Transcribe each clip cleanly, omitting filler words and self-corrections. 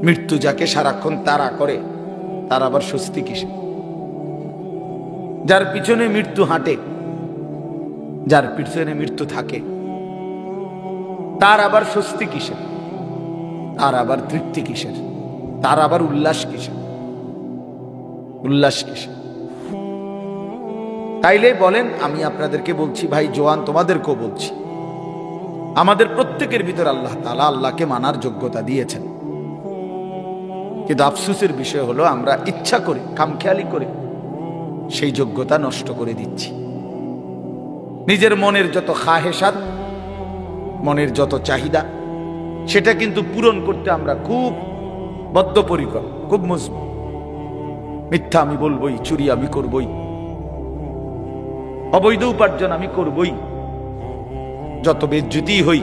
মৃত্যু যাকে সারাক্ষণ তাড়া করে তার আবার স্বস্তি কিসে? যার পিছনে মৃত্যু হাঁটে, যার পিছনে মৃত্যু থাকে, তার আবার স্বস্তি কিসের? তার আবার তৃপ্তি কিসের? তার আবার উল্লাস কিসের? উল্লাস কিসের? তাইলে বলেন, আমি আপনাদেরকে বলছি ভাই জওয়ান, তোমাদেরকেও বলছি, আমাদের প্রত্যেকের ভিতর আল্লাহ তাআলা আল্লাহকে মানার যোগ্যতা দিয়েছেন, কিন্তু আফসোসের বিষয় হলো আমরা ইচ্ছা করে, খামখেয়ালি করে সেই যোগ্যতা নষ্ট করে দিচ্ছি। নিজের মনের যত খাহেসাত, মনের যত চাহিদা, সেটা কিন্তু পূরণ করতে আমরা খুব বদ্ধপরিকর, খুব মজবুত। মিথ্যা আমি বলবই, চুরি আমি করবই, অবৈধ উপার্জন আমি করবই, যত বেজ্জতি হই,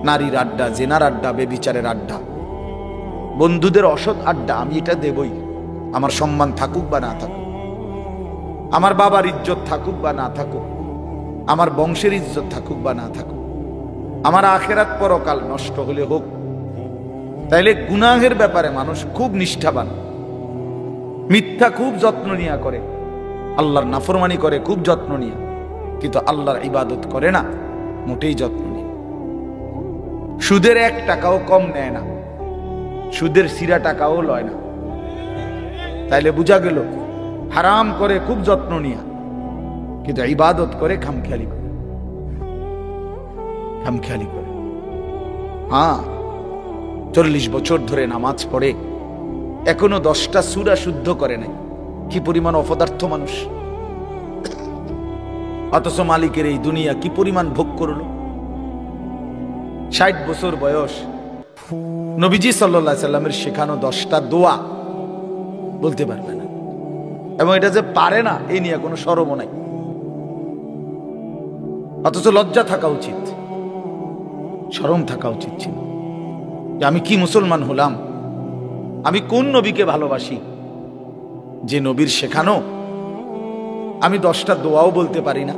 নারীর আড্ডা, জেনার আড্ডা, বেবিচারের আড্ডা, বন্ধুদের অসৎ আড্ডা, আমি এটা দেবই। আমার সম্মান থাকুক বা না থাকুক, আমার বাবার ইজ্জত থাকুক বা না থাকুক, আমার বংশের ইজ্জত থাকুক বা না থাকুক, আমার আখেরাত পরকাল নষ্ট হলে হোক। তাইলে গুনাহের ব্যাপারে মানুষ খুব নিষ্ঠাবান, মিথ্যা খুব যত্ন নিয়া করে, আল্লাহর নাফরমানি করে খুব যত্ন নিয়া, কিন্তু আল্লাহর ইবাদত করে না মোটেই যত্ন নিয়ে। সুদের 1 টাকাও কম নেয় না, সুদের সিরা টাকাও লয় না। তাইলে বোঝা গেল হারাম করে খুব যত্ন নিয়া, কিন্তু ইবাদত করে খামখেয়ালি করে, খামখেয়ালি করে। হ্যাঁ, 40 বছর ধরে নামাজ পড়ে এখনো 10টা সূরা শুদ্ধ করে নাই। কি পরিমাণ অপদার্থ মানুষ! অথচ মালিকের এই দুনিয়া কি পরিমাণ ভোগ করলো। 60 বছর বয়স, নবীজি সাল্লাল্লাহু আলাইহি সাল্লামের শেখানো 10টা দোয়া বলতে পারবে না, এবং এটা যে পারে না এই নিয়ে কোনো শরমও নাই। অথচ লজ্জা থাকা উচিত, শরম থাকা উচিত ছিল যে আমি কি মুসলমান হলাম, আমি কোন নবীকে ভালোবাসি যে নবীর শেখানো আমি 10টা দোয়াও বলতে পারি না।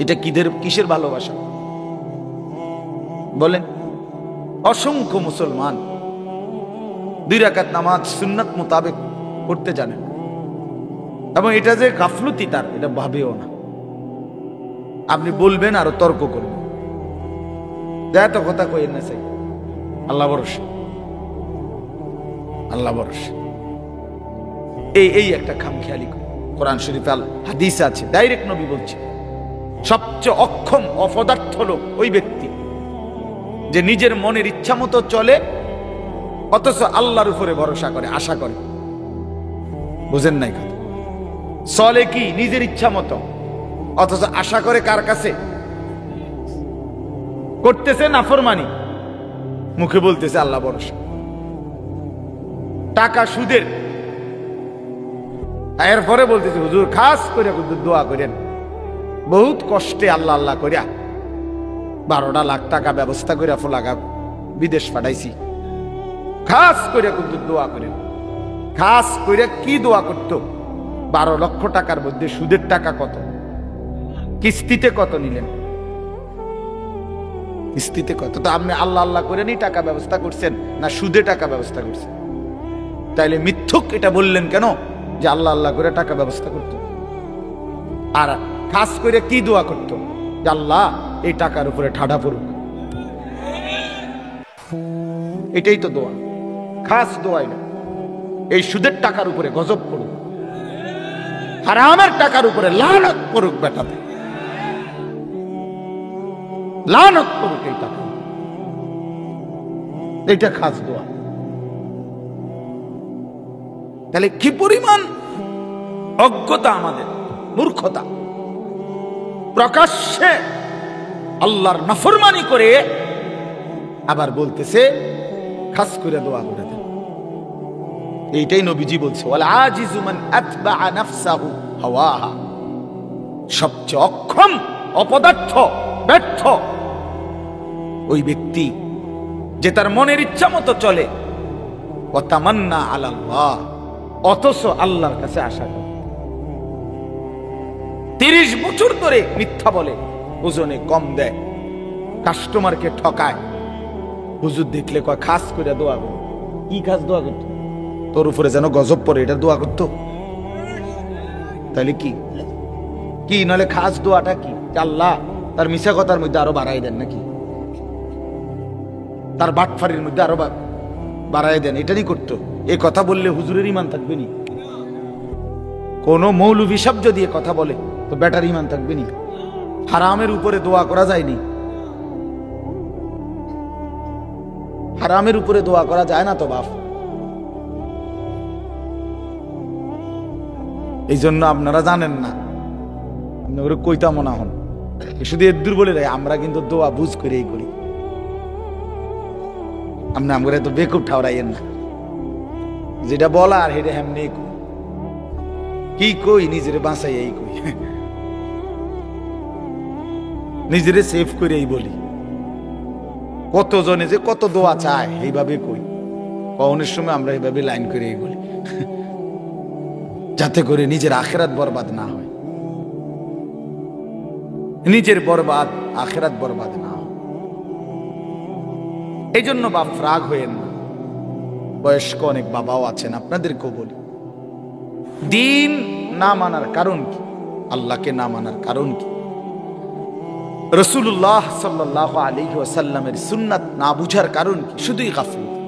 এটা কিসের ভালোবাসা বলেন? অসংখ্য মুসলমান 2 রাকাত নামাজ সুন্নাত মোতাবেক পড়তে জানেন, এবং এটা যে গাফলতি তার, এটা ভাবেও না। আপনি বলবেন আরো তর্ক করবেন, এত কথা কইেন না, চাই আল্লাহ ভরসা, আল্লাহ ভরসা। এই একটা খামখেয়ালি। কোরআন শরীফ আল হাদিস আছে, ডাইরেক্ট নবী বলছে সবচেয়ে অক্ষম অপদার্থ লোক ওই ব্যক্তি যে নিজের মনের ইচ্ছা মতো চলে, অথচ আল্লাহর উপরে ভরসা করে, আশা করে। বুঝেন নাই কথা? চলে কি নিজের ইচ্ছা মতো, অথচ আশা করে কার কাছে? করতেছে নাফরমানি, মুখে বলতেছে আল্লাহ ভরসা। টাকা সুদের, এরপরে বলতেছে হুজুর খাস করে দোয়া করেন, বহুত কষ্টে আল্লাহ আল্লাহ করিয়া 12 লাখ টাকা ব্যবস্থা করে ফোলাগা বিদেশ পাঠাইছি, খাস করে কিন্তু দোয়া করেন। খাস করে কি দোয়া করতো? 12 লক্ষ টাকার মধ্যে সুদের টাকা কত, কিস্তিতে কত নিলেন, কিস্তিতে কত? তো আপনি আল্লাহ আল্লাহ করে নি টাকা ব্যবস্থা করছেন না সুদে টাকা ব্যবস্থা করছেন? তাইলে মিথ্যুক এটা বললেন কেন যে আল্লাহ আল্লাহ করে টাকা ব্যবস্থা করতো? আর খাস করে কি দোয়া করতো? যে আল্লাহ এই টাকার উপরে ঠাডা পড়ুক। এটাই তো দোয়া, খাস দোয়াই না। এই সুদের টাকার উপরে গজব পড়ুক, হারামের টাকার উপরে লানত পড়ুক, বেটাতে লানত পড়ুক এই টাকা। এটা খাস দোয়া। তাহলে কি পরিমাণ অজ্ঞতা আমাদের, মূর্খতা! প্রকাশ্যে আল্লাহর নাফরমানি করে আবার বলতেছে খাস করে দোয়া করে দেন। এইটাই নবীজি বলছে, ওয়াল আজিজু মান আতবা নাফসাহু হাওয়াহা। সবচেয়ে অক্ষম, অপদার্থ, ব্যর্থ ওই ব্যক্তি যে তার মনের ইচ্ছা মতো চলে, ওয়া তামান্না আলাল্লাহ, অথচ আল্লাহর কাছে আশা করে। 30 বছর ধরে মিথ্যা বলে, ওজনে কম দেয়, কাস্টমারকে ঠকায়, হুজুর দেখলে কয় খাস করে দোয়া করো। কি খাস দোয়া করতো? তোর উপরে যেন গজব পড়ে এটা দোয়া করতো। তাহলে কি কি নাহলে খাস দোয়াটা কি? আল্লাহ তার মিশা কথার মধ্যে আরো বাড়াই দেন নাকি, তার বাটফারির মধ্যে আরো বাড়াই দেন, এটারই করতো। এ কথা বললে হুজুরের ইমান থাকবে নি? কোন মৌলভী সাহেব যদি এ কথা বলে তো বেটার ইমান থাকবে নি? হারামের উপরে দোয়া করা যায়নি, হারামের উপরে দোয়া করা যায় না তো বাপ। এই জন্য আপনারা জানেন না, আপনারা কইতা মনে হন শুধু এদুর বলে রে, আমরা কিন্তু দোয়া বুঝ করেই করি। আপনি আমরা তো বেকুব ঠাউরাইয়েন না, যেটা বলা আর হেটা হেমনি কি কই নিজের বাঁচাই এই কই, নিজেরে সেভ করে এই বলি। কতজনে যে কত দোয়া চায় এইভাবে কই, কখনের সময় আমরা এইভাবে লাইন করে এই বলি, যাতে করে নিজের আখেরাত বরবাদ না হয়, নিজের বরবাদ আখেরাত বরবাদ না হয়। এই জন্য বাপ রাগ হয়েন না। বয়স্ক অনেক বাবাও আছেন, আপনাদেরকেও বলি, দিন না মানার কারণ কি? আল্লাহকে না মানার কারণ কি? রাসূলুল্লাহ সাল্লাল্লাহু আলাইহি ওয়াসাল্লামের সুন্নাত না বুঝার কারণ কি? শুধুই গাফলতি,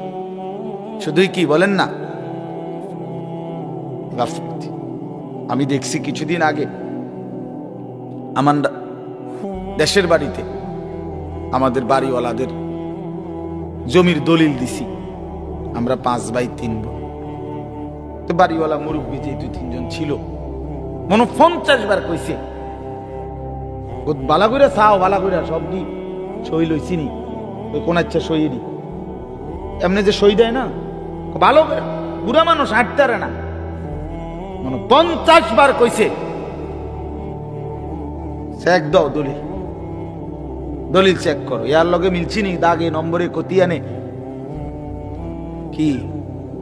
শুধুই কি বলেন না গাফলতি। আমি দেখছি কিছুদিন আগে আমার দেশের বাড়িতে আমাদের বাড়িওয়ালাদের জমির দলিল দিছি, আমরা 5 ভাই 3 বোন। তো বাড়িওয়ালা মুরব্বী যে 2-3 জন ছিল, মনে 50 বার কইছে বালা করে চাও, বালা করে সব দি সই লইছি নি, ওই কোন ইচ্ছা সই দি এমনি যে সই দেয় না ভালো করে, বুড়া মানুষ হাঁটতে না, মানে 50 বার কইছে চেক দাও দলিল, দলিল চেক করো, ইয়ার লগে মিলছি নি, দাগে নম্বরে কতি আনে কি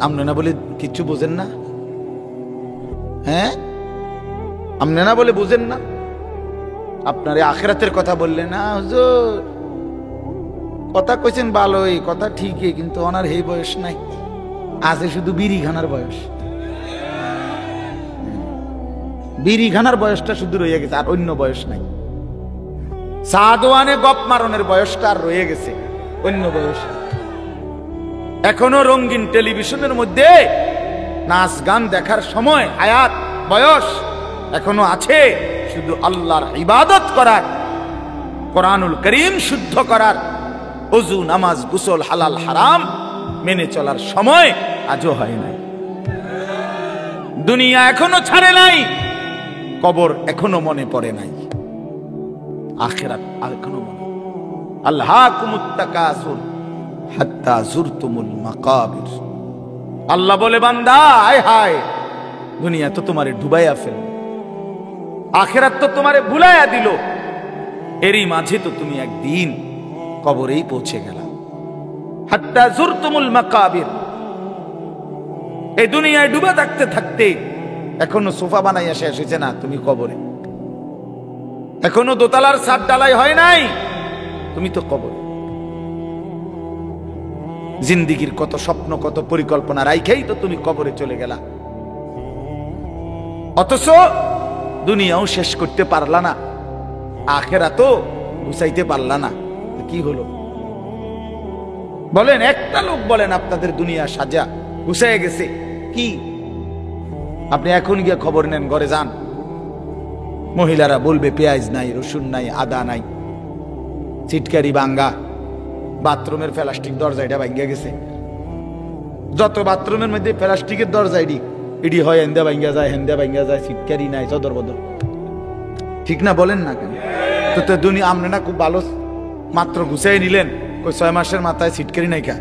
আমনে না বলে কিচ্ছু বোঝেন না? হ্যাঁ আমনে না বলে বুঝেন না? আপনার আখিরাতের কথা বললেন না হুজুর, কথা কইছেন ভালোই, কথা ঠিকই, কিন্তু ওনার এই বয়স নাই, আছে শুধু বিড়ি খানার বয়স, বিড়ি খানার বয়সটা শুধু রয়ে গেছে, আর অন্য বয়স নাই। সাদওয়ানে গপ মারনের বয়সটা আর রয়ে গেছে, অন্য বয়স। এখনো রঙিন টেলিভিশনের মধ্যে নাচ গান দেখার সময় হায়াত বয়স এখনো আছে, শুধু আল্লাহর ইবাদত করার, কোরআনুল কারীম শুদ্ধ করার, ওযু নামাজ গোসল হালাল হারাম মেনে চলার সময় আজও হয় নাই। দুনিয়া এখনো ছাড়ে নাই, কবর এখনো মনে পড়ে নাই, আখিরাত এখনো মনে। আল্লাহকুমুত তাকাসুর হাত্তা যুরতুমুল মাকাবির। আল্লাহ বলে বান্দা হায় হায়, দুনিয়া তো তোমারে ডুবাইয়া ফেল, আখিরাত তো তোমারে ভুলাইয়া দিল, এরই মাঝে তো তুমি একদিন কবরেই পৌঁছে গেলা। হাত্তা যুরতুমুল মাকাবির। এই দুনিয়ায় ডুবে থাকতে থাকতে এখনো সোফা বানাইয়া শেষ হয়েছে না, তুমি কবরে। এখনো দোতলার ছাদ ঢালাই হয় নাই, তুমি তো কবরে। জিন্দিগির কত স্বপ্ন কত পরিকল্পনা রাইখেই তো তুমি কবরে চলে গেলা, অথচ দুনিয়াও শেষ করতে পারলা না, আখিরাতও গুছাইতে পারলা না। কি হলো বলেন? একটা লোক বলেন আপনাদের দুনিয়া সাজা গুছাইয়া গেছে কি? আপনি এখন গিয়ে খবর নেন, ঘরে যান, মহিলারা বলবে পেঁয়াজ নাই, রসুন নাই, আদা নাই, চিটকারি ভাঙ্গা, বাথরুমের প্লাস্টিক দরজা এটা ভাঙ্গা গেছে। যত বাথরুমের মধ্যে প্লাস্টিকের দরজা এডি হয়, হেন্দা ভাঙ্গা যায়, হেন্দা ভাঙ্গা যায়, চিটকারি নাই, চদর বদর, ঠিক না? বলেন না কেন? তো দুনিয়া আপনি না খুব ভালো মাত্র গুছাই নিলেন, 6 মাসের মাথায় চিটকারি নাই, কা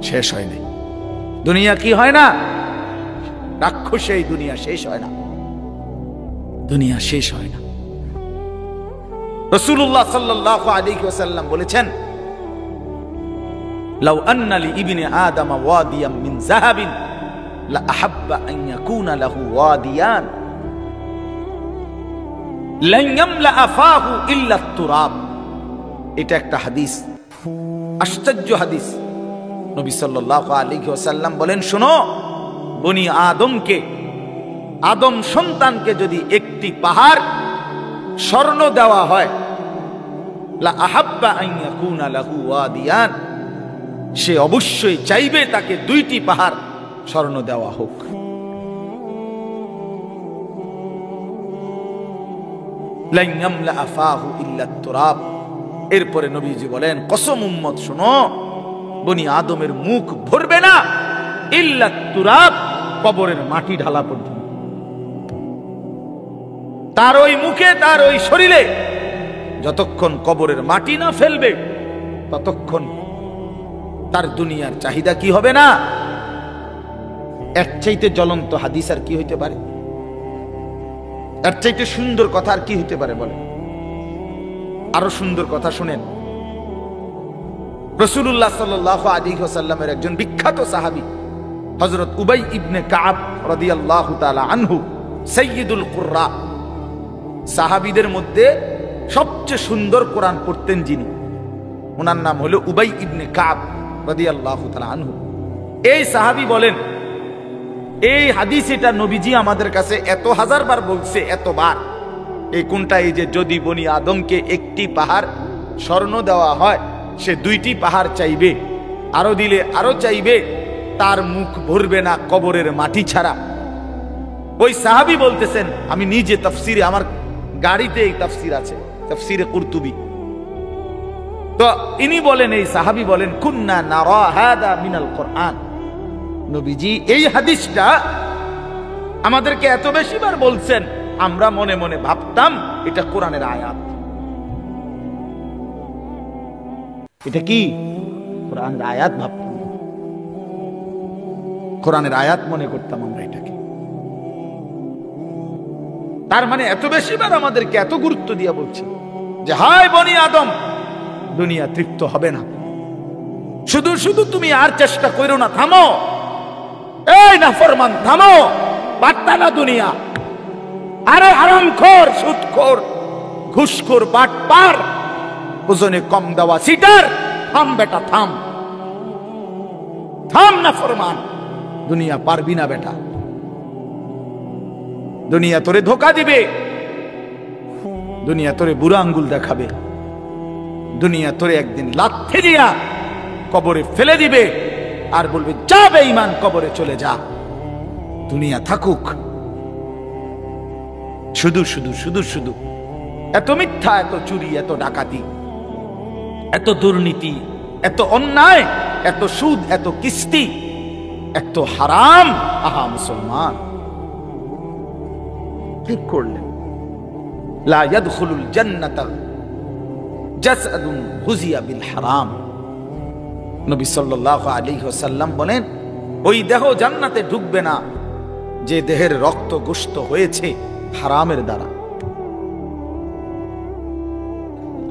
শেষ হয় নাই। দুনিয়া কি হয় না? রাক্ষসে এই দুনিয়া শেষ হয় না, দুনিয়া শেষ হয় না। রাসূলুল্লাহ সাল্লাল্লাহু আলাইহি ওয়াসাল্লাম বলেছেন, লাউ আন্না লি ইবনি আদম ওয়াদিয়াম মিন যাহাবিন লা আহাব্বা আন ইয়াকুনা লাহু ওয়াদিয়ান লান ইয়ামলা আফাহু ইল্লা তুরাব। এটা একটা হাদিস, আশ্চর্য হাদিস। নবী সাল্লাল্লাহু আলাইহি ওয়াসাল্লাম বলেন, শোনো, বনি আদমকে, আদম সন্তানকে যদি একটি পাহাড় স্বর্ণ দেওয়া হয়, লা আহাব্বা আন ইয়াকুনা লাহু ওয়াদিয়ান, সে অবশ্যই চাইবে তাকে দুইটি পাহাড় স্বর্ণ দেওয়া হোক। লান ইয়ামলা আফাহু ইল্লা তুরাব। এরপরে নবীজি বলেন, কসম উম্মত, শোনো, বনি আদমের মুখ ভরবে না ইল্লা তুরাব, কবরের মাটি ঢালা পর্যন্ত। তার ওই মুখে, তার ওই শরীরে যতক্ষণ কবরের মাটি না ফেলবে ততক্ষণ তার দুনিয়ার চাহিদা কি হবে না। এর চাইতে জ্বলন্ত হাদিস আর কি হইতে পারে? এর চাইতে সুন্দর কথা আর কি হইতে পারে বলে? আরো সুন্দর কথা শুনেন। রাসূলুল্লাহ সাল্লাল্লাহু আলাইহি ওয়াসাল্লামের একজন বিখ্যাত সাহাবী হযরত উবাই ইবনে কাব রাদিয়াল্লাহু তাআলা আনহু, সাইয়্যিদুল কুররা, সাহাবীদের মধ্যে সবচেয়ে সুন্দর কোরআন পড়তেন যিনি, ওনার নাম হলো উবাই ইবনে কাব রাদিয়াল্লাহু তাআলা আনহু। এই সাহাবী বলেন, এই হাদিস এটা নবীজি আমাদের কাছে এত হাজারবার বলছে, এতবার। এই কোনটা? এই যে যদি বনি আদমকে একটি পাহাড় স্বর্ণ দেওয়া হয়, সে দুইটি পাহাড় চাইবে, আরো দিলে আরো চাইবে, তার মুখ ভরবে না কবরের মাটি ছাড়া। ওই সাহাবী বলতেছেন, আমি নিজে তাফসিরে, আমার গাড়িতে এই তাফসির আছে, তাফসিরে কুরতুবী। তো ইনি বলেন, এই সাহাবী বলেন, কুন্না নারা হাদা মিনাল কোরআন। নবীজি এই হাদিসটা আমাদেরকে এত বেশিবার বলছেন, আমরা মনে মনে ভাবতাম এটা কোরআনের আয়াত। এটা কি? কোরআনের আয়াত ভাবতাম, কোরআনের আয়াত মনে করতাম আমরা এটাকে। তার মানে এত বেশিবার আমাদেরকে এত গুরুত্ব দিয়ে বলছে যে হায় বনি আদম, দুনিয়া তৃপ্ত হবে না, শুধু শুধু তুমি আর চেষ্টা করো না, থামো, এই নাফরমান থামো, পারতা না দুনিয়া। আরে হারামখোর, সুদখোর, ঘুষখোর, বাটপার, ওজনে কম দেওয়া সিটার, থাম বেটা থাম, থাম নাফরমান, দুনিয়া পারবি না বেটা। দুনিয়া তোরে ধোকা দিবে, দুনিয়া তোরে বুড়া আঙ্গুল দেখাবে, দুনিয়া তোরে একদিন লাথি দিয়া কবরে ফেলে দিবে আর বলবে যা বেঈমান, কবরে চলে যা, দুনিয়া থাকুক। শুধু শুধু শুধু শুধু এত মিথ্যা, এত চুরি, এত ডাকাতি, এত দুর্নীতি, এত অন্যায়, এত সুদ, এত কিস্তি, এত হারাম। আহা মুসলমান, কি করলেন? লা ইয়াদখুলুল জান্নাতা জাসাদুন গুযিয়া বিল হারাম। নবী সাল্লাল্লাহু আলাইহি ওয়াসাল্লাম বলেন, ওই দেহ জান্নাতে ঢুকবে না যে দেহের রক্ত গোশত হয়েছে হারামের দ্বারা।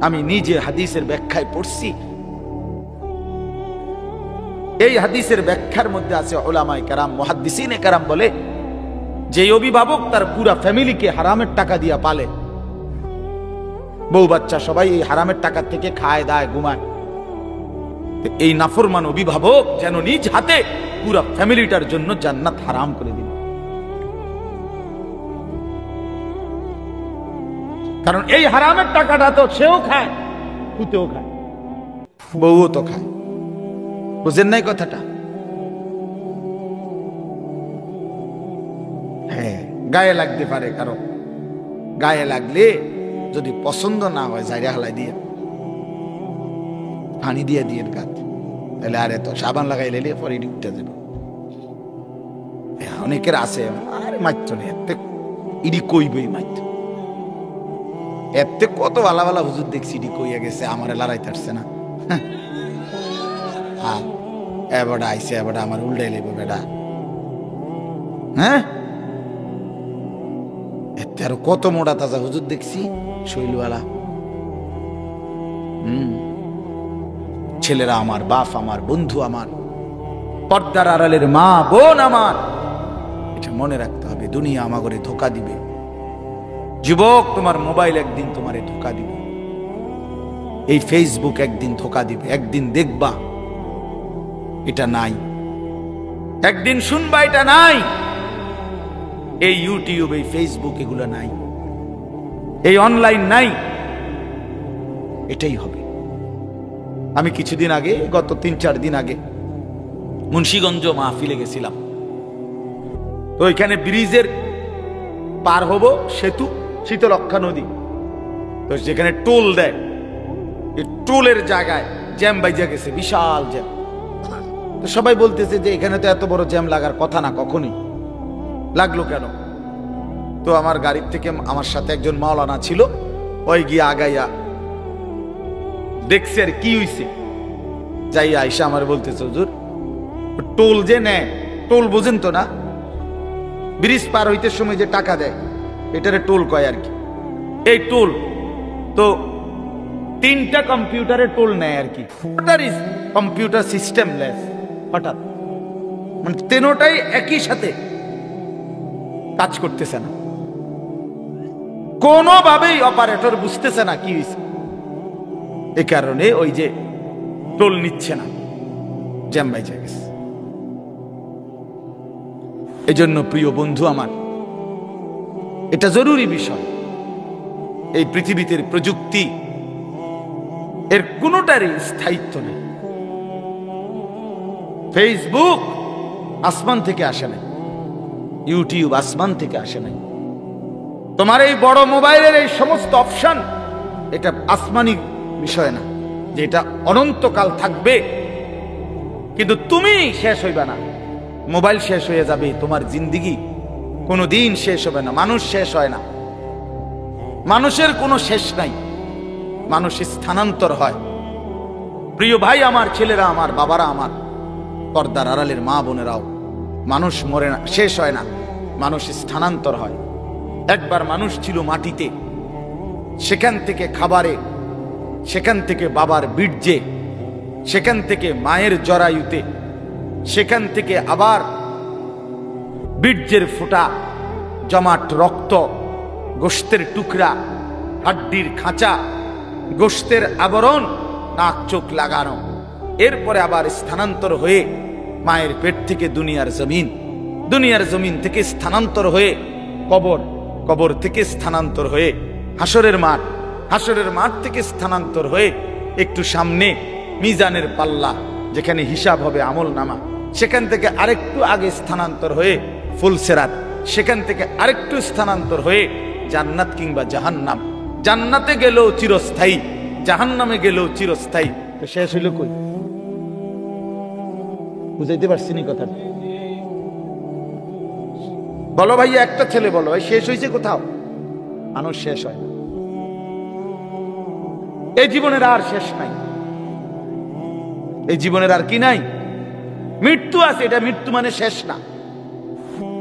আমি নিজে হাদিসের ব্যাখ্যায় পড়ছি, এই হাদিসের ব্যাখ্যার মধ্যে আছে উলামায়ে কেরাম, মুহাদ্দিসিনে কেরাম বলে, যে অভিভাবক তার পুরা ফ্যামিলিকে হারামের টাকা দিয়া পালে, বউ বাচ্চা সবাই এই হারামের টাকা থেকে খায় দায় ঘুমায়, এই নাফরমান অভিভাবক যেন নিজ হাতে পুরা ফ্যামিলিটার জন্য জান্নাত হারাম করে দিল। কারণ এই হারামের টাকাটা তো সেও খায়, পুতেও খায়, বউও তো খায়। বুঝেন নাই কথাটা? হ্যাঁ, গায়ে লাগতে পারে কারো, গায়ে লাগলে যদি পছন্দ না হয় জায়গা হালাই দিয়ে পানি দিয়ে দিয়ে গাছ, তাহলে আরে তো সাবান লাগাই লেলে পরে উঠতে যাবে। অনেকের আছে, আরে মাত্র নেই, এতে ইডি কইবই মাত্র, এতে কত ভালা ভালা হুজুর দেখছি ইডি কইয়া গেছে, আমার লড়াইতে আসছে না। এবারটা আইসে, এবারটা আমার উল্টাই লেবে বেটা। হ্যাঁ, এতে আরো কত মোটা তাজা হুজুর দেখছি শৈলওয়ালা। ছেলেরা আমার, বাপ আমার, বন্ধু আমার, পর্দার আড়ালের মা বোন আমার, এটা মনে রাখতে হবে, দুনিয়া আমাকে ধোকা দিবে। যুবক, তোমার মোবাইল একদিন তোমারে ধোকা দিবে। এই ফেসবুক একদিন ধোকা দিবে, একদিন দেখবা এটা নাই, একদিন শুনবা এটা নাই। এই ইউটিউব, এই ফেসবুক, এগুলো নাই, এই অনলাইন নাই, এটাই হবে। আমি কিছুদিন আগে, গত 3-4 দিন আগে মুন্সিগঞ্জ মাহফিলে গেছিলাম। তো ওইখানে ব্রিজের পার হব, সেতু শীতলক্ষা নদী, তো যেখানে টোল দেয়, এই টোলের জায়গায় জ্যাম বাইজা গেছে, বিশাল জ্যাম। তো সবাই বলতেছে যে এখানে তো এত বড় জ্যাম লাগার কথা না, কখনই লাগলো কেন? তো আমার গাড়ির থেকে আমার সাথে একজন মাওলানা ছিল, ওই গিয়ে আগাইয়া দেখছে আর কি হইছে, যাই আইসা আমার বলতেছে, হুজুর টোল যে নেয়, টোল বোঝেন তো না, ব্রিজ পার হইতে সময় যে টাকা দেয়, এটারে টোল কয় আর কি। এই টোল তো 3টা কম্পিউটারে টোল নেয় আর কি, কম্পিউটার সিস্টেম লেস, হঠাৎ মানে 3টাই একই সাথে কাজ করতেছে না, কোনোভাবেই অপারেটর বুঝতেছে না কি হয়েছে। এই কারণে ওই যে টোল নিচ্ছে না, জ্যাম বাইজা গেছে। এজন্য প্রিয় বন্ধু আমার, এটা জরুরি বিষয়। এই পৃথিবীতে প্রযুক্তি এর কোনোটারই স্থায়িত্ব নেই। ফেসবুক আসমান থেকে আসে নাই, ইউটিউব আসমান থেকে আসে নাই, তোমার এই বড় মোবাইলের এই সমস্ত অপশন, এটা আসমানি বিষয় না যে এটা অনন্তকাল থাকবে। কিন্তু তুমি শেষ হইবে না, মোবাইল শেষ হয়ে যাবে, তোমার জিন্দেগি কোনোদিন শেষ হবে না। মানুষ শেষ হয় না, মানুষের কোনো শেষ নাই, মানুষ স্থানান্তর হয়। প্রিয় ভাই আমার, ছেলেরা আমার, বাবারা আমার, পর্দার আড়ালের মা বোনেরাও, মানুষ মরে না, শেষ হয় না, মানুষ স্থানান্তর হয়। একবার মানুষ ছিল মাটিতে, সেখান থেকে খাবারে, সেখান থেকে বাবার বীর্যে, সেখান থেকে মায়ের জরায়ুতে, সেখান থেকে আবার বীর্যের ফোঁটা, জমাট রক্ত, গোশতের টুকরা, হাড্ডির খাঁচা, গোশতের আবরণ, নাক চোখ লাগানো, এরপরে আবার স্থানান্তর হয়ে মায়ের পেট থেকে দুনিয়ার জমিন, দুনিয়ার জমিন থেকে স্থানান্তর হয়ে কবর, কবর থেকে স্থানান্তর হয়ে হাসরের মাঠ, হাসরের মাঠ থেকে স্থানান্তর হয়ে একটু সামনে মিজানের পাল্লা, যেখানে হিসাব হবে আমল নামা, সেখান থেকে আরেকটু আগে স্থানান্তর হয়ে ফুলসেরাত, সেখান থেকে আরেকটু স্থানান্তর হয়ে জান্নাত কিংবা জাহান্নাম। জান্নাতে গেলেও চিরস্থায়ী, জাহান্নামে গেলেও চিরস্থায়ী। তো শেষ হইল কই? বুঝাইতে পারছি নি কথা? বলো ভাইয়া, একটা ছেলে বলো ভাই, শেষ হয়েছে কোথাও? মানুষ শেষ হয় না, এই জীবনের আর শেষ নাই, এই জীবনের আর কি নাই? মৃত্যু আছে, এটা মৃত্যু মানে শেষ না,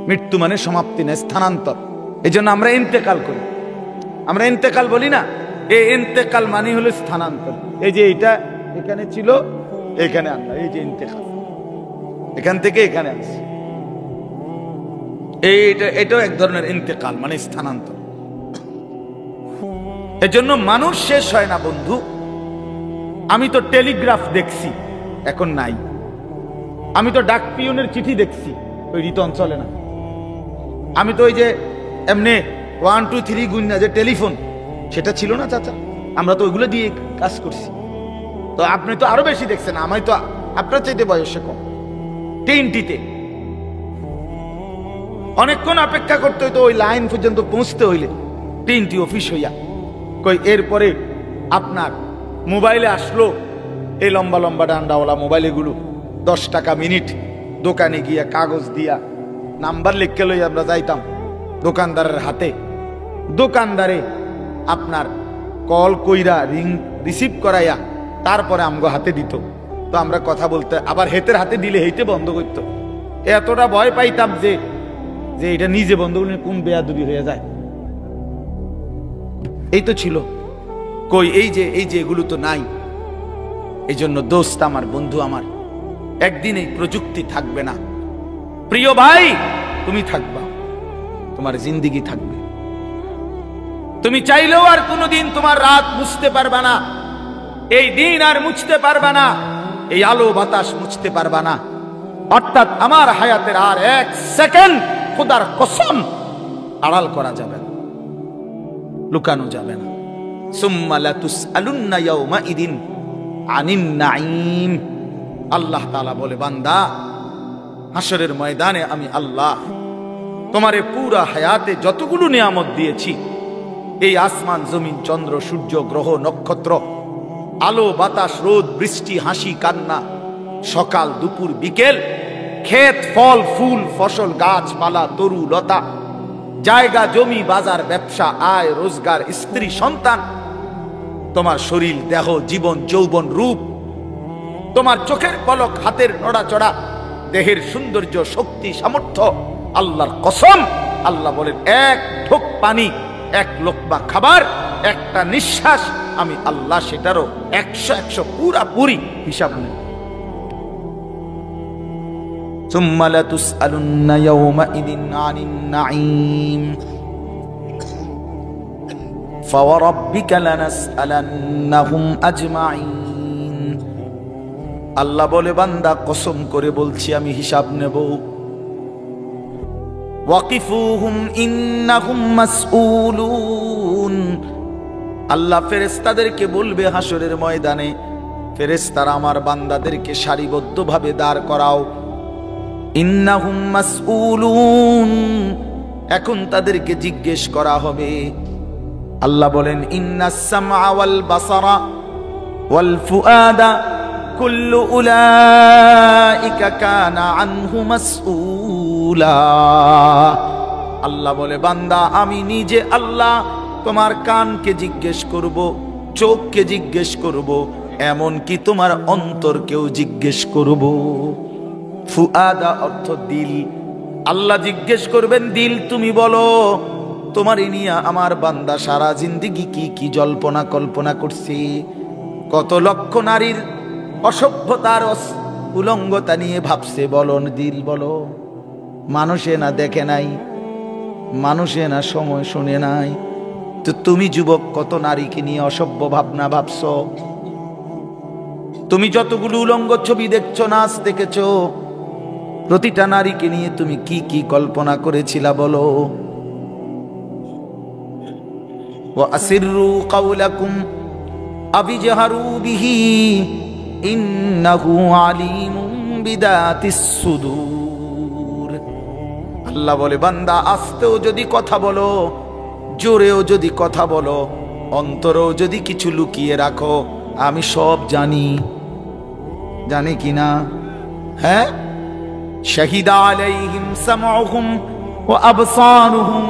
মৃত্যু মানে সমাপ্তি না, স্থানান্তর। এই জন্য আমরা ইন্তেকাল করি, আমরা ইন্তেকাল বলি না, এই ইন্তেকাল মানে হলো স্থানান্তর। এই যে এটা এখানে ছিল, এখানে আনলাম, এই যে ইন্তেকাল, এখান থেকে এখানে আসছে, এটাও এক ধরনের ইন্তেকাল মানে স্থানান্তর। এজন্য মানুষ শেষ হয় না বন্ধু। আমি তো টেলিগ্রাফ দেখছি, এখন নাই। আমি তো ডাক পিয়নের চিঠি দেখছি, ওই রিটন চলে না। আমি তো ওই যে এমনি 1 2 3 গুণনা যে টেলিফোন, সেটা ছিল না চাচা, আমরা তো ওইগুলো দিয়ে কাজ করছি। তো আপনি তো আরো বেশি দেখছেন, আমি তো আপনার চাইতে বয়সে কম। তিনটিতে অনেকক্ষণ অপেক্ষা করতে হইতো, ওই লাইন পর্যন্ত পৌঁছতে হইলে 3টি অফিস হইয়া কই। এরপরে আপনার মোবাইলে আসলো এই লম্বা লম্বা ডান্ডাওয়ালা মোবাইল, এগুলো 10 টাকা মিনিট। দোকানে গিয়া কাগজ দিয়া নাম্বার লিখে লই আমরা যাইতাম দোকানদারের হাতে, দোকানদারে আপনার কল কইরা রিং রিসিভ করাইয়া তারপরে আমগো হাতে দিত। তো আমরা কথা বলতে, আবার হেতের হাতে দিলে হেইতে বন্ধ করতো। এতটা ভয় পাইতাম যে যে এটা নিজে বন্ধ করলে কোন বেয়াদবি হয়ে যায়। এই তো ছিল কই, এই যে এগুলো তো নাই। এই জন্য দোস্ত আমার, বন্ধু আমার, একদিন এই প্রযুক্তি থাকবে না। প্রিয় ভাই, তুমি থাকবা, তোমার জিন্দেগি থাকবে। তুমি চাইলেও আর কোনোদিন তোমার রাত বুঝতে পারবা না, এই দিন আর মুছতে পারবা না, এই আলো বাতাস মুছতে পারবা না। অর্থাৎ আমার হায়াতের আর এক সেকেন্ড খোদার কসম আড়াল করা যাবে না, লুকানো যাবে না। সুম্মা লাতুসআলুন্না ইয়াওমাইদিন আনিন নাঈম। আল্লাহ তাআলা বলে, বান্দা হাসরের ময়দানে আমি আল্লাহ তোমারে পুরা হায়াতে যতগুলো নিয়ামত দিয়েছি, এই আসমান জমিন চন্দ্র সূর্য গ্রহ নক্ষত্র, আলো বাতাস রোদ বৃষ্টি হাসি কান্না, সকাল দুপুর বিকেল, ক্ষেত ফল ফুল ফসল গাছপালা তরু লতা, জায়গা জমি বাজার ব্যবসা আয় রোজগার স্ত্রী সন্তান, তোমার শরীর দেহ জীবন যৌবন রূপ, তোমার চোখের পলক হাতের নড়াচড়া, দেহের সৌন্দর্য শক্তি সামর্থ্য, আল্লাহর কসম আল্লাহ বলেন এক ঢোক পানি, এক লোকমা খাবার, একটা নিঃশ্বাস, আমি আল্লাহ সেটারও 100 পুরাপুরি হিসাব নেই। সুম্মা লাতুসআলুন্না ইয়াওমাইদিন আনিন নাঈম ফাওয়ারাব্বিকা লানাসআলান্নাহুম আজমাইন। আল্লাহ বলে, বান্দা কসম করে বলছি আমি হিসাব নেব। ওয়াকিফুহুম ইন্নাহুম মাসউলুন। আল্লাহ ফেরেশতাদেরকে বলবে হাসরের ময়দানে, ফেরেশতারা আমার বান্দাদেরকে সারিবদ্ধভাবে দাঁড় করাও। ইন্নাহুম মাসউলুন, এখন তাদেরকে জিজ্ঞেস করা হবে। আল্লাহ বলেন, ইন্নাস সামআ ওয়াল বাসারা ওয়াল ফুআদা কুল্লু উলাইকা কানা আনহু মাসউলা। আল্লাহ বলে, বান্দা আমি নিজে আল্লাহ তোমার কানকে জিজ্ঞেস করব, চোখকে জিজ্ঞেস করব, এমন কি তোমার অন্তরকেও জিজ্ঞেস করব। ফুআদা অর্থ দিল। আল্লাহ জিজ্ঞেস করবেন, দিল তুমি বলো তোমার নিয়ে আমার বান্দা সারা জিন্দেগি কি কি জল্পনা কল্পনা করছে, কত লক্ষ নারীর অসভ্যতার উলঙ্গতা নিয়ে ভাবছে, বলো দিল বলো। মানুষে না দেখে নাই, মানুষে না সময় শুনে নাই, তো তুমি যুবক কত নারীকে নিয়ে অসভ্য ভাবনা ভাবছো। তুমি যতগুলো উলঙ্গ ছবি দেখছো, নাচ দেখেছো, প্রতিটা নারীকে নিয়ে তুমি কি কি কল্পনা করেছিলা বলো। ওয়া আসিররু কাওলাকুম আবিজহারু বিহি ইন্নাহু আলিমুম বিদাতিস সুদূর। আল্লাহ বলে, বান্দা আস্তেও যদি কথা বলো, জোরেও যদি কথা বলো, অন্তরেও যদি কিছু লুকিয়ে রাখো, আমি সব জানি। জানি কিনা? হ্যাঁ। শাহিদা আলাইহিম সামউহুম ওয়া আবসারুহুম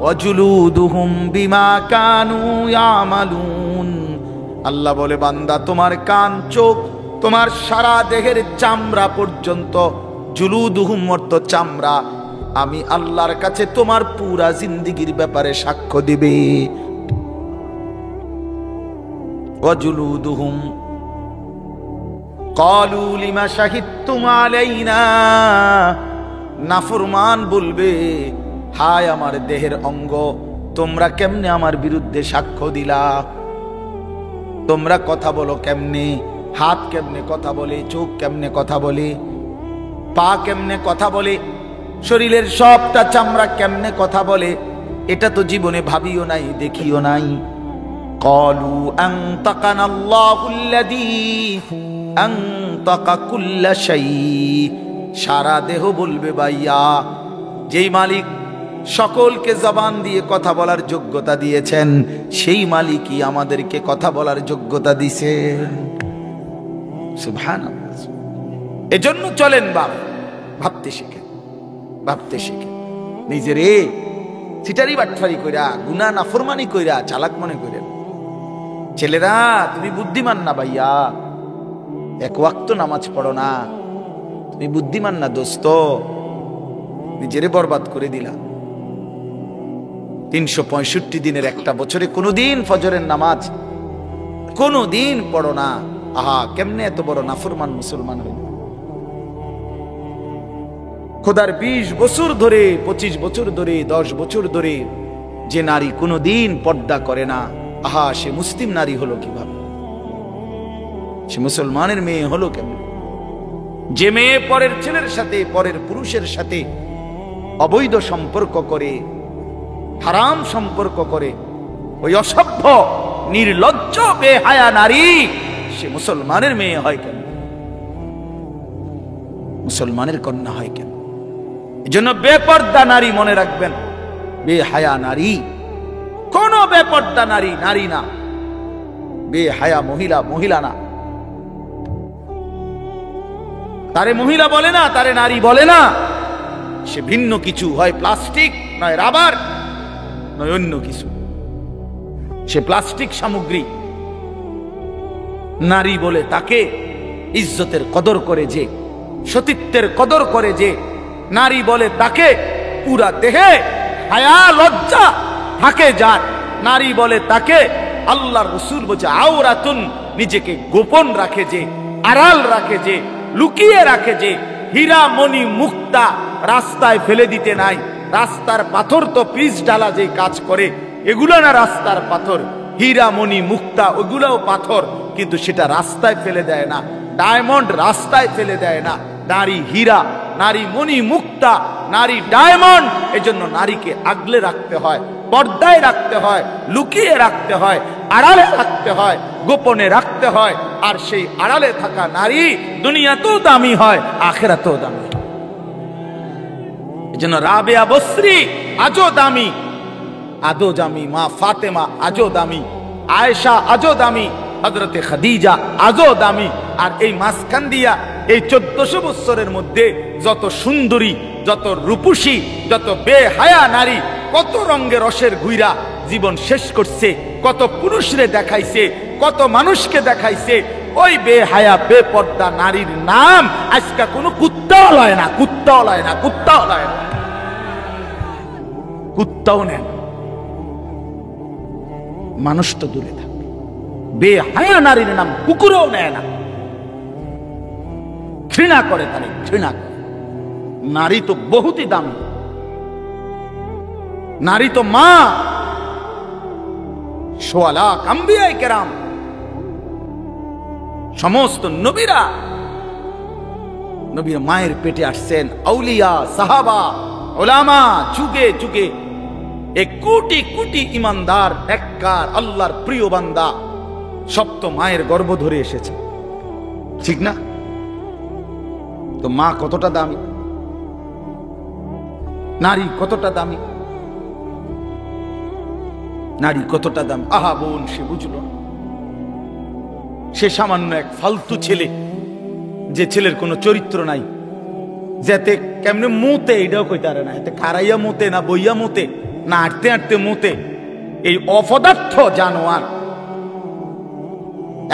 ওয়া জুলুদুহুম বিমা কানু ইয়ামালুন। আল্লাহ বলে, বান্দা তোমার কান চোখ তোমার সারা দেহের চামড়া পর্যন্ত, জুলুদুহুম অর্থ চামড়া, আমি আল্লাহর কাছে তোমার পুরা জিন্দেগীর ব্যাপারে সাক্ষ্য দিবে। ওয়া জুলুদুহুম ক্বালু লিমা শাহিদতুম আলাইনা। নাফরমান বলবে, হায় আমার দেহের অঙ্গ, তোমরা কেমনে আমার বিরুদ্ধে সাক্ষ্য দিলা? তোমরা কথা বলো কেমনে? হাত কেমনে কথা বলে, চোখ কেমনে কথা বলে, পা কেমনে কথা বলে, শরীরের সবটা চামড়া কেমনে কথা বলে, এটা তো জীবনে ভাবিও নাই দেখিও নাই। ক্বালু আনতাকানাল্লাহুল্লাযী আনতাকা কুল্লা শাই। সারা দেহ বলবে, ভাইয়া যেই মালিক সকলকে জবান দিয়ে কথা বলার যোগ্যতা দিয়েছেন, সেই মালিকই আমাদেরকে কথা বলার যোগ্যতা দিয়েছেন। সুবহানাল্লাহ। এজন্য চলেন বাপ, ভাবতে শিখেন, ভাবতে শিখেন। নিজেরে সিটারি বাটফারি কইরা, গুনাহ নাফরমানি কইরা চালাক মনে করেন। ছেলেরা তুমি বুদ্ধিমান না ভাইয়া, এক ওয়াক্ত নামাজ পড়ো না, তুমি বুদ্ধিমান না দোস্ত, নিজেরে বরবাদ করে দিলা। 365 দিনের একটা বছরে কোনোদিন ফজরের নামাজ কোনোদিন পড়ো না। আহা, কেমনে এত বড় নাফরমান মুসলমান হইল। খোদার 20 বছর ধরে, 25 বছর ধরে, 10 বছর ধরে যে নারী কোনোদিন পর্দা করে না, আহা সে মুসলিম নারী হলো কিভাবে? সে মুসলমানের মেয়ে হলো কেমন? যে মেয়ে পরের ছেলের সাথে, পরের পুরুষের সাথে অবৈধ সম্পর্ক করে, হারাম সম্পর্ক করে, ওই অসভ্য নির্লজ্জ বেহায়া নারী সে মুসলমানের মেয়ে হয় কেন? মুসলমানের কন্যা হয় কেন? এজন্য বেপর্দা নারী মনে রাখবেন, বেহায়া নারী কোন বেপর্দা নারী নারী না, বেহায়া মহিলা মহিলা না। তারে মহিলা বলে না, তারে নারী বলে না, সে ভিন্ন কিছু, হয় প্লাস্টিক, নয় রাবার, নয় অন্য কিছু। সে প্লাস্টিক সামগ্রী। নারী বলে তাকে ইজ্জতের কদর করে যে, সতীত্বের কদর করে যে, নারী বলে তাকে পুরা দেহে হায়া লজ্জা থাকে যার, নারী বলে তাকে আল্লাহর রাসূল বলে আওরাতুন, নিজেকে গোপন রাখে যে, আড়াল রাখে যে, লুকিয়ে রাখে যে। হীরা মণি মুক্তা রাস্তায় ফেলে দিতে নাই, রাস্তার পাথর তো পিচ ডালা যে কাজ করে, এগুলো না রাস্তার পাথর। হীরা মণি মুক্তা ওগুলাও পাথর, কিন্তু সেটা রাস্তায় ফেলে দেয় না। ডায়মন্ড রাস্তায় ফেলে দেয় না। নারী হীরা, নারী মণি মুক্তা, নারী ডায়মন্ড। এজন্য নারীকে আগলে রাখতে হয়, পর্দায় রাখতে হয়, লুকিয়ে রাখতে হয়, আড়ালে রাখতে হয়, গোপনে রাখতে হয়। আর সেই আড়ালে থাকা নারী দুনিয়াতেও দামি হয়, আখিরাতেও দামি। এজন্য রাবেয়া বসরি আজও দামি, আদো দামি, মা ফাতেমা আজও দামি, আয়েশা আজও দামি, হযরতে খাদিজা আজও দামি। আর এই মাঝখান দিয়া এই 1400 বছরের মধ্যে যত সুন্দরী, যত রূপসী, যত বেহায়া নারী কত রঙে রসের ঘুইরা জীবন শেষ করছে, কত পুরুষরে দেখাইছে, কত মানুষকে দেখাইছে। ওই বেহায়া বেপর্দা নারীর নাম আজকে কোনো কুত্তাও লয় না, কুত্তাও লয় না, কুত্তাও লয় না, কুত্তাও নেন। মানুষ তো দূরে থাকে, বেহায়া নারীর নাম কুকুরও নেয় না, ঘৃণা করে, তারে ঘৃণা করে। নারী তো বহুতই দামি, নারী তো মা। সোয়া লাখ আম্বিয়ায়ে কেরাম, সমস্ত নবীরা, নবীর মায়ের পেটে আসছেন। আউলিয়া, সাহাবা, উলামা, যুগে যুগে এক কোটি কোটি ইমানদার, নেককার, আল্লাহর প্রিয় বান্দা সব তো মায়ের গর্ভ ধরে এসেছে, ঠিক না? তো মা কতটা দামি, নারী কতটা দামি, নারী কতটা দামি। আহা বোন, সে বুঝলো না। সে সামান্য এক ফালতু ছেলে, যে ছেলের কোনো চরিত্র নাই, যাতে কেমনে মুতে এটাও কইতে পারে না, এতে খারাইয়া মুতে না বইয়া মুতে না হাঁটতে হাঁটতে মুতে। এই অপদার্থ জানোয়ার,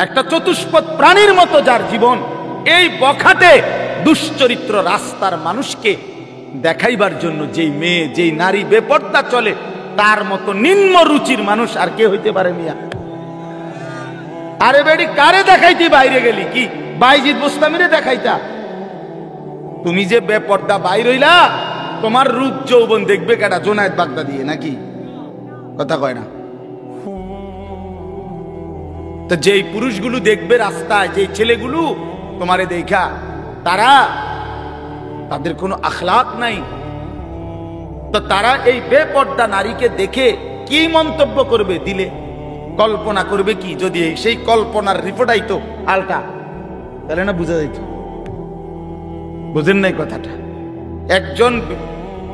একটা চতুষ্পদ প্রাণীর মতো যার জীবন, এই বখাটে দুশ্চরিত্র রাস্তার মানুষকে দেখাইবার জন্য যেই মেয়ে, যেই নারী বেপর্দা চলে, তার মতো নিম্ন রুচির মানুষ আর কে হইতে পারে মিয়া? আরে বেডি, কারে দেখাইতে বাইরে গেলি? কি বাইজিদ বুস্তামিরে দেখাইতা? তুমি যে বেপর্দা বাইর হইলা, তোমার রূপ যৌবন দেখবে কেডা? জোনায়েদ বাগদাদি নাকি? কথা কয় না তো? যেই পুরুষগুলো দেখবে রাস্তায়, যেই ছেলেগুলো তোমারে দেখা, তাদের কোনো আখলাক নাই, তো তারা এই বেপর্দা নারীকে দেখে কি মন্তব্য করবে? দিলে কল্পনা করবে কি? যদি সেই কল্পনার রিপোর্ট আইতো আলটা, তাহলে না বুঝা যাইত। বুঝেন নাই কথাটা? একজন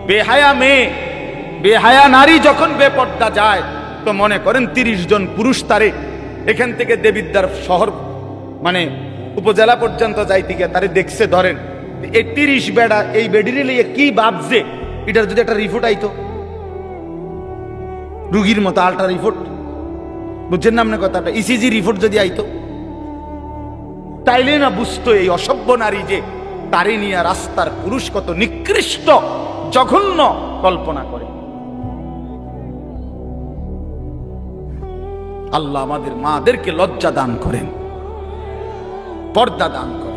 বেহায়া মেয়ে, বেহায়া নারী যখন বেপর্দা যায়, তো মনে করেন 30 জন পুরুষ তারে এখান থেকে দেবিদ্বার শহর মানে উপজেলা পর্যন্ত যাইতে গিয়ে তারে দেখছে, ধরেন এই 30 বেড়া এই বেডিরে লিয়ে কি ভাবছে, এটার যদি একটা রিপোর্ট আইতো, রুগীর মতো আলট্রা রিপোর্ট, বুঝছেন না আপনার কথাটা? ইসিজি রিপোর্ট যদি আইতো, তাইলে না বুঝতো এই অসভ্য নারী যে তারে নিয়ে রাস্তার পুরুষ কত নিকৃষ্ট জঘন্য কল্পনা করে। আল্লাহ আমাদের মাদেরকে লজ্জা দান করেন, পর্দা দান করেন।